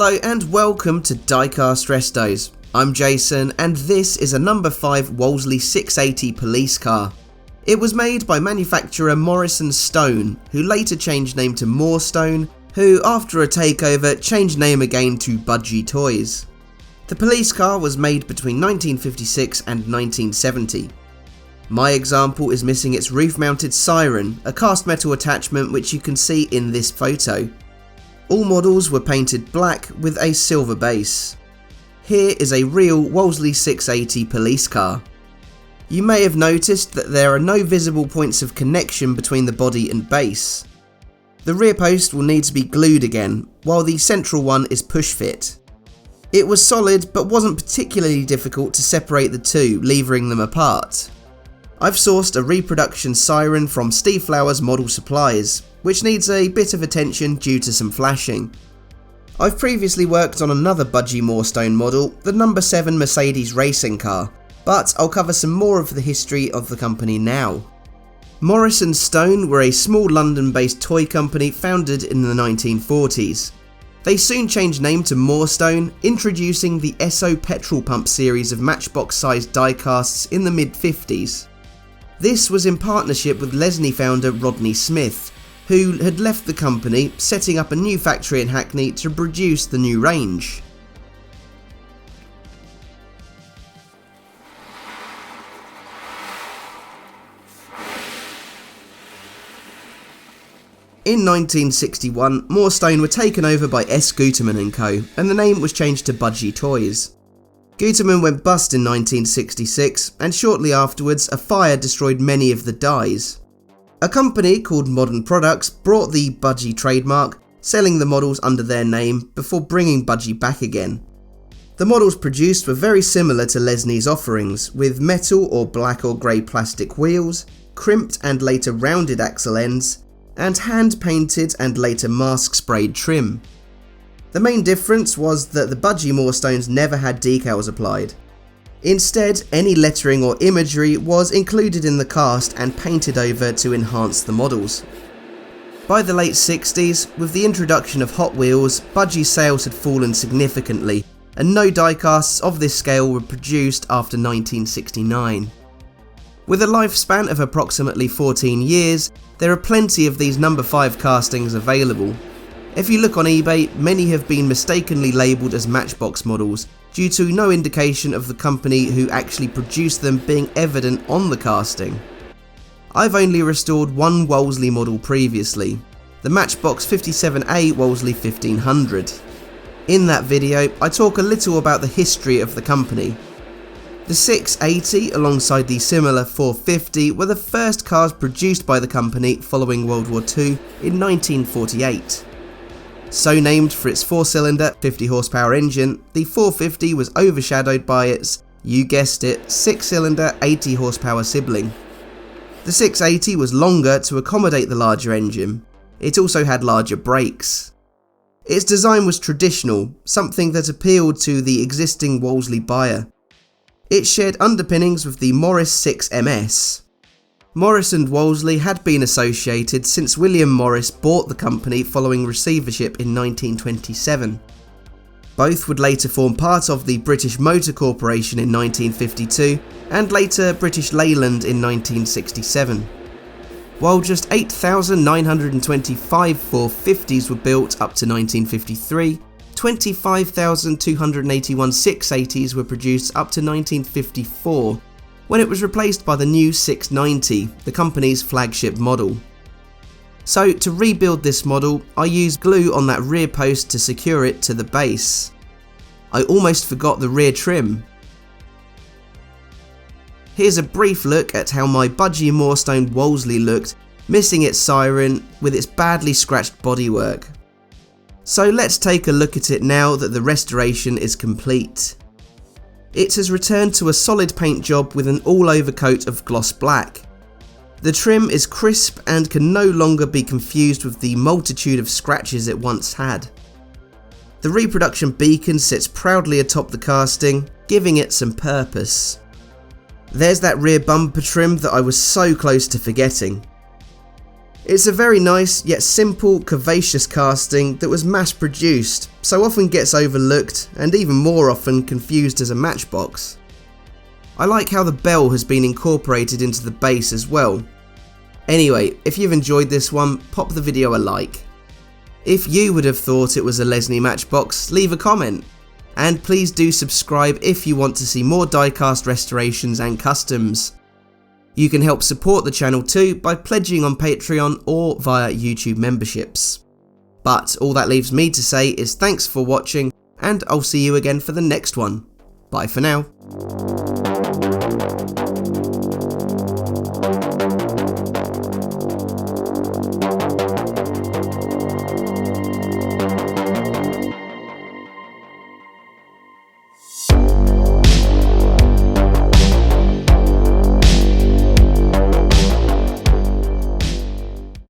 Hello and welcome to Diecast Restos. I'm Jason and this is a number 5 Wolseley Six-Eighty Police Car. It was made by manufacturer Morestone No, who later changed name to Morestone, who after a takeover changed name again to Budgie Toys. The police car was made between 1956 and 1970. My example is missing its roof-mounted siren, a cast metal attachment which you can see in this photo. All models were painted black with a silver base. Here is a real Wolseley Six-Eighty police car. You may have noticed that there are no visible points of connection between the body and base. The rear post will need to be glued again, while the central one is push-fit. It was solid but wasn't particularly difficult to separate the two, levering them apart. I've sourced a reproduction siren from Steve Flowers Model Supplies, which needs a bit of attention due to some flashing. I've previously worked on another Budgie Morestone model, the number 7 Mercedes racing car, but I'll cover some more of the history of the company now. Morestone No were a small London-based toy company founded in the 1940s. They soon changed name to Morestone, introducing the Esso Petrol Pump series of matchbox-sized diecasts in the mid-50s. This was in partnership with Lesney founder Rodney Smith, who had left the company, setting up a new factory in Hackney to produce the new range. In 1961, Morestone were taken over by S. Guterman & Co, and the name was changed to Budgie Toys. Guterman went bust in 1966, and shortly afterwards a fire destroyed many of the dies. A company called Modern Products brought the Budgie trademark, selling the models under their name before bringing Budgie back again. The models produced were very similar to Lesney's offerings, with metal or black or grey plastic wheels, crimped and later rounded axle ends, and hand-painted and later mask-sprayed trim. The main difference was that the Budgie Morestones never had decals applied. Instead, any lettering or imagery was included in the cast and painted over to enhance the models. By the late 60s, with the introduction of Hot Wheels, Budgie sales had fallen significantly, and no diecasts of this scale were produced after 1969. With a lifespan of approximately 14 years, there are plenty of these number 5 castings available. If you look on eBay, many have been mistakenly labelled as Matchbox models, due to no indication of the company who actually produced them being evident on the casting. I've only restored one Wolseley model previously, the Matchbox 57A Wolseley 1500. In that video, I talk a little about the history of the company. The 680 alongside the similar 450 were the first cars produced by the company following World War II in 1948. So named for its 4-cylinder, 50 horsepower engine, the 450 was overshadowed by its, you guessed it, 6-cylinder, 80 horsepower sibling. The 680 was longer to accommodate the larger engine. It also had larger brakes. Its design was traditional, something that appealed to the existing Wolseley buyer. It shared underpinnings with the Morris 6 MS. Morris and Wolseley had been associated since William Morris bought the company following receivership in 1927. Both would later form part of the British Motor Corporation in 1952 and later British Leyland in 1967. While just 8,925 450s were built up to 1953, 25,281 680s were produced up to 1954, when it was replaced by the new 690, the company's flagship model. So to rebuild this model, I used glue on that rear post to secure it to the base. I almost forgot the rear trim. Here's a brief look at how my Budgie Morestone Wolseley looked, missing its siren with its badly scratched bodywork. So let's take a look at it now that the restoration is complete. It has returned to a solid paint job with an all-over coat of gloss black. The trim is crisp and can no longer be confused with the multitude of scratches it once had. The reproduction beacon sits proudly atop the casting, giving it some purpose. There's that rear bumper trim that I was so close to forgetting. It's a very nice yet simple, curvaceous casting that was mass produced, so often gets overlooked and even more often confused as a matchbox. I like how the bell has been incorporated into the base as well. Anyway, if you've enjoyed this one, pop the video a like. If you would have thought it was a Lesney Matchbox, leave a comment. And please do subscribe if you want to see more diecast restorations and customs. You can help support the channel too by pledging on Patreon or via YouTube memberships. But all that leaves me to say is thanks for watching, and I'll see you again for the next one. Bye for now.